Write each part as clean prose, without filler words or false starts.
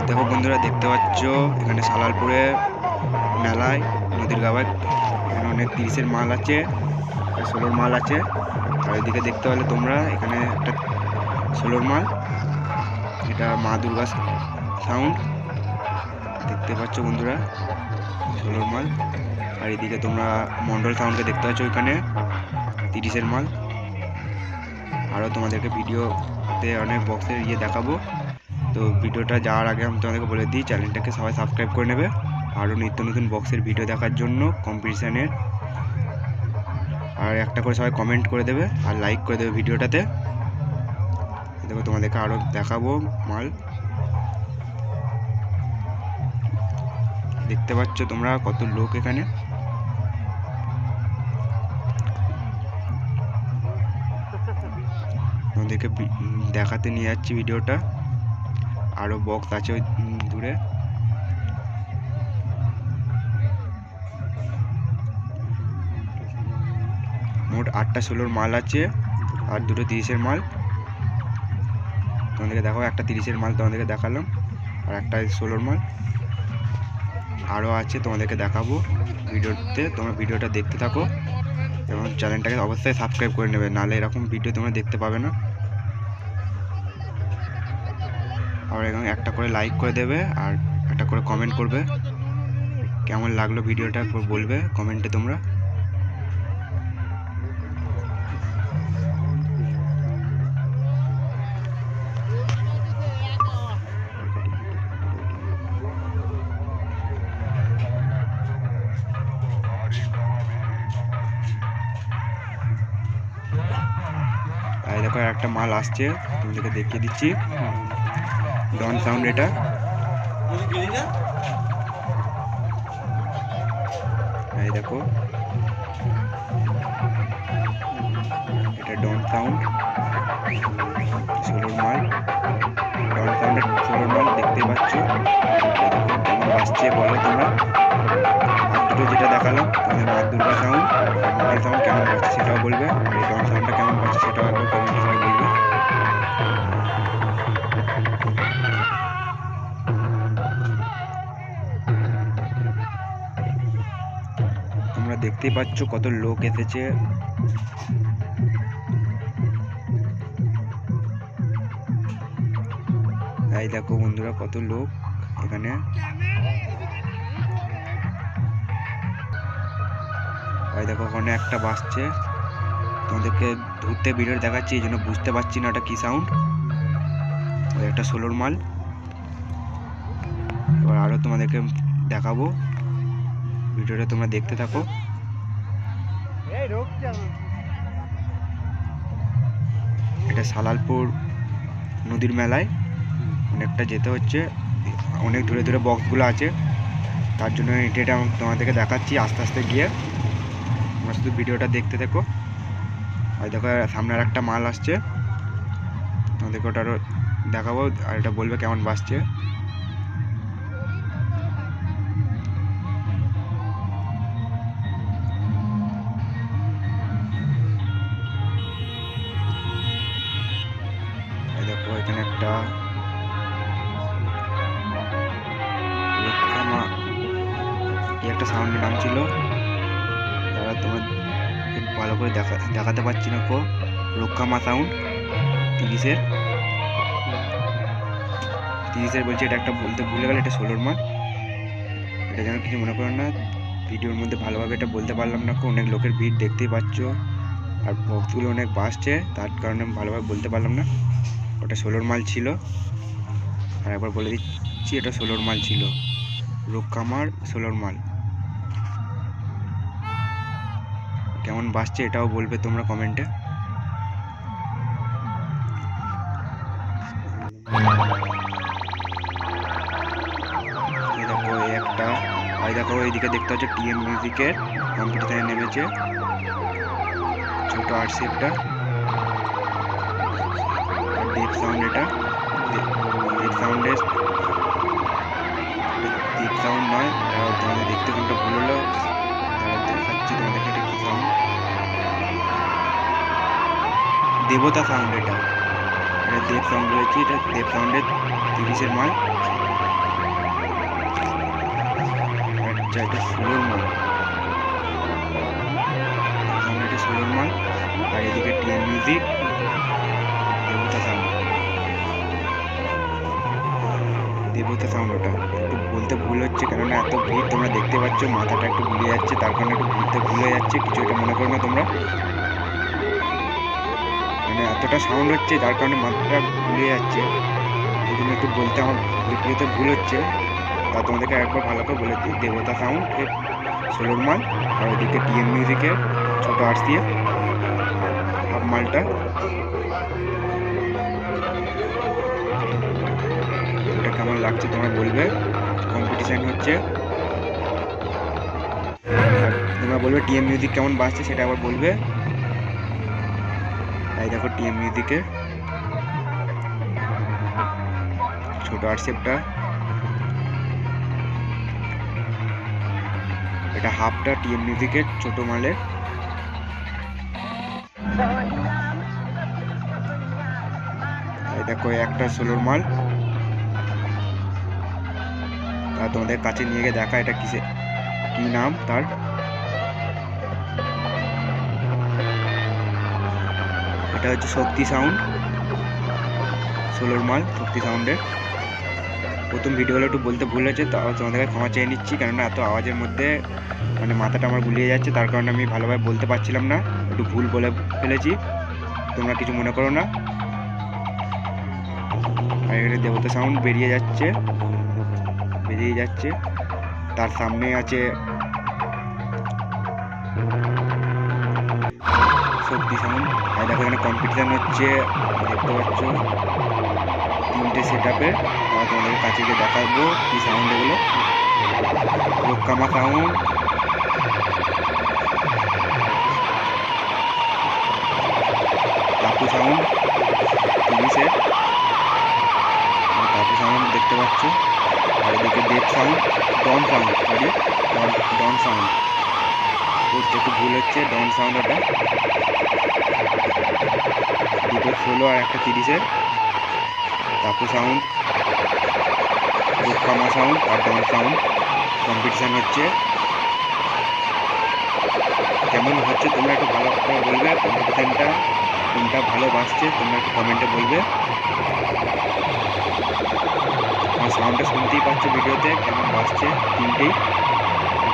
দেখো বন্ধুরা, দেখতে পাচ্ছ এখানে সালালপুরে মেলায় নদীর গাওয়ায় এখানে অনেক 30-এর মাল আছে, 16-র মাল আছে। আর এদিকে দেখতে পেলে তোমরা এখানে একটা 16-র মাল, এটা মা দুর্গা সাউন্ড দেখতে পাচ্ছ বন্ধুরা, 16-র মাল। আর এদিকে তোমরা মন্ডল সাউন্ডকে দেখতে পাচ্ছ ওইখানে 30-এর মাল। আরও তোমাদেরকে ভিডিওতে অনেক বক্সের দেখাবো। তো ভিডিওটা যাওয়ার আগে আমি তোমাদেরকে বলে দিই, চ্যানেলটাকে সবাই সাবস্ক্রাইব করে নেবে আরও নিত্য নতুন বক্সের ভিডিও দেখার জন্য, কম্পিটিশানের। আর একটা করে সবাই কমেন্ট করে দেবে আর লাইক করে দেবে ভিডিওটাতে। দেখো তোমাদেরকে আরও দেখাবো মাল। দেখতে পাচ্ছ তোমরা কত লোক এখানে। তোমাদেরকে দেখাতে নিয়ে যাচ্ছি ভিডিওটা। আরও বক্স আছে ওই দূরে। মোট 8টা 16-র মাল আছে আর 2টো 30-এর মাল। তোমাদেরকে দেখো, একটা 30-এর মাল তোমাদেরকে দেখালাম আর একটা 16-র মাল আরও আছে, তোমাদেরকে দেখাবো ভিডিওতে। তোমরা ভিডিওটা দেখতে থাকো এবং চ্যানেলটাকে অবশ্যই সাবস্ক্রাইব করে নেবে, নাহলে এরকম ভিডিও তোমরা দেখতে পাবে না। আর এখানে একটা করে লাইক করে দেবে আর একটা করে কমেন্ট করবে, কেমন লাগলো ভিডিওটা বলবে কমেন্টে তোমরা। এই দেখো একটা মাল আসছে, তোমাদেরকে দেখিয়ে দিচ্ছি। ডন সাউন্ড এটা। এই দেখো এটা ডন সাউন্ড 16-র মাল। ডন সাউন্ডের 16-র মাল দেখতেই পাচ্ছ। কেমন বাজছে বলো তোমরা। আর দুটো যেটা দেখালাম তোমাদের মা দুর্গা সাউন্ড, মন্ডল সাউন্ড কেমন বাজছে সেটাও বলবে। এই ডন সাউন্ডটা কেমন বাজছে সেটাও একবার কমেন্টে সবাই বলবে। তোমরা দেখতেই পাচ্ছ কত লোক এসেছে। এই দেখো বন্ধুরা কত লোক এখানে। এই দেখো ওখানে একটা বাজছে, তোমাদেরকে ধরতে ভিডিও দেখাচ্ছি, এই জন্য বুঝতে পারছি না ওটা কি সাউন্ড। একটা 16-র মাল। এবার আরও তোমাদেরকে দেখাবো, ভিডিওটা তোমরা দেখতে থাকো। এটা সালালপুর নদীর মেলায় অনেকটা যেতে হচ্ছে, অনেক দূরে দূরে বক্সগুলো আছে, তার জন্য এটা তোমাদেরকে দেখাচ্ছি আস্তে আস্তে গিয়ে। তোমরা শুধু ভিডিওটা দেখতে থাকো। আর দেখো সামনে আর একটা মাল আসছে, তোমাদেরকে ওটা আরও দেখাবো আর এটা বলবে কেমন বাজছে। দেখো এখানে একটা সাউন্ডের নাম ছিল, তারা তোমার ভালো করে দেখাতে পারছি না কো। রক্ষামা সাউন্ড 30-এর বলছে। এটা একটা বলতে ভুলে গেল, এটা 16-র মাল। এটা যেন কিছু মনে করো না, ভিডিওর মধ্যে ভালোভাবে এটা বলতে পারলাম না। অনেক লোকের ভিড় দেখতেই পাচ্ছ আর বক্সগুলো অনেক বাজছে, তার কারণে আমি ভালোভাবে বলতে পারলাম না। ওটা 16-র মাল ছিল। আর একবার বলে দিচ্ছি, এটা 16-র মাল ছিল, রক্ষামার 16-র মাল। কেমন বাজছে এটাও বলবে তোমরা কমেন্টে। দেখো একটা, আর দেখো এইদিকে দেখতে হচ্ছে টিএম মিউজিকের কম্পিটিশনে নেমেছে ছোট আরসি একটা। ডেপ সাউন্ড, এটা ডেপ সাউন্ডের ডেপ সাউন্ড নয়, তোমাদের দেখতে কোনটা ভুল হলো, দেখাচ্ছি তোমাদেরকে এটা কি সাউন্ড। দেবতা সাউন্ড, এটা দেব সাউন্ড রয়েছে, এটা দেব সাউন্ডের 30-এর মাল। আচ্ছা এটা সোলোর মাল, এটা সোলোর মাল। আর এদিকে টিএন মিউজিক, দেবতা সাউন্ড, দেবতা সাউন্ড। ওটা একটু বলতে ভুল হচ্ছে, কেননা এত ভিড় তোমরা দেখতে পাচ্ছ, মাথাটা একটু ঘুরে যাচ্ছে, তার কারণে একটু বলতে ভুল হয়ে যাচ্ছে। কিছু এটা মনে করো না তোমরা, মানে এতটা সাউন্ড হচ্ছে যার কারণে মাথাটা ঘুরে যাচ্ছে, এই জন্য একটু বলতে আমার ভিডিওতে ভুল হচ্ছে। তা তোমাদেরকে একবার ভালো করে বলে দিই, দেবতা সাউন্ড এর সোলোর মাল, আর ওদিকে টিএন মিউজিকের ছোটো আর্টস দিয়ে হাফ মালটা। এটা কেমন লাগছে তোমরা বলবে, কম্পিটিশান হচ্ছে। তোমরা বলবে টিএম মিউজিক কেমন বাজছে সেটা আবার বলবে। এই দেখো টিএম মিউজিকের ছোট আর্টসেপটা, এটা হাফটা টিএম মিউজিকের ছোট মালের। এই দেখো একটা সোলোর মাল। তা তোমাদের কাছে নিয়ে গিয়ে দেখা এটা কিসে, কি নাম তার। এটা হচ্ছে শক্তি সাউন্ড, সোলোর মাল শক্তি সাউন্ডের। প্রথম ভিডিওগুলো একটু বলতে ভুল হয়েছে, তাও তোমাদেরকে ক্ষমা চেয়ে নিচ্ছি, কেননা এত আওয়াজের মধ্যে মানে মাথাটা আমার গুলিয়ে যাচ্ছে, তার কারণে আমি ভালোভাবে বলতে পারছিলাম না, একটু ভুল বলে ফেলেছি, তোমরা কিছু মনে করো না। আর এখানে দেবতা সাউন্ড বেরিয়ে যাচ্ছে, তার সামনে আছে শক্তি সাউন্ড। আর দেখো এখানে কম্পিটিশান হচ্ছে, দেখতে পাচ্ছ 3টে সেট আপের। তোমাদের কাছে গিয়ে দেখাবো কি সাউন্ড এগুলো। রোক্কামা সাউন্ড, টাপু সাউন্ড, টিভি সেট, টাপু সাউন্ড দেখতে পাচ্ছ। আর এদিকে ডেপ সাউন্ড, ডন সাউন্ড, সরি ডন সাউন্ড, একটু ভুল হচ্ছে, ডন সাউন্ড। ওটা দুটো 16 আর একটা 30-এর। টাপু সাউন্ড, রোক্কামা সাউন্ড আর ডন সাউন্ড কম্পিটিশান হচ্ছে। কেমন হচ্ছে তোমরা একটু ভালো করে বলবে, কম্পিটিশানটা কোনটা ভালো বাজছে তোমরা একটু কমেন্টে বলবে। আর সাউন্ডটা শুনতেই পাচ্ছ ভিডিওতে কেমন বাজছে, তিনটেই।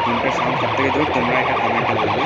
কোনটা সাউন্ড সব থেকে জোর তোমরা একটা কমেন্টে বলবে।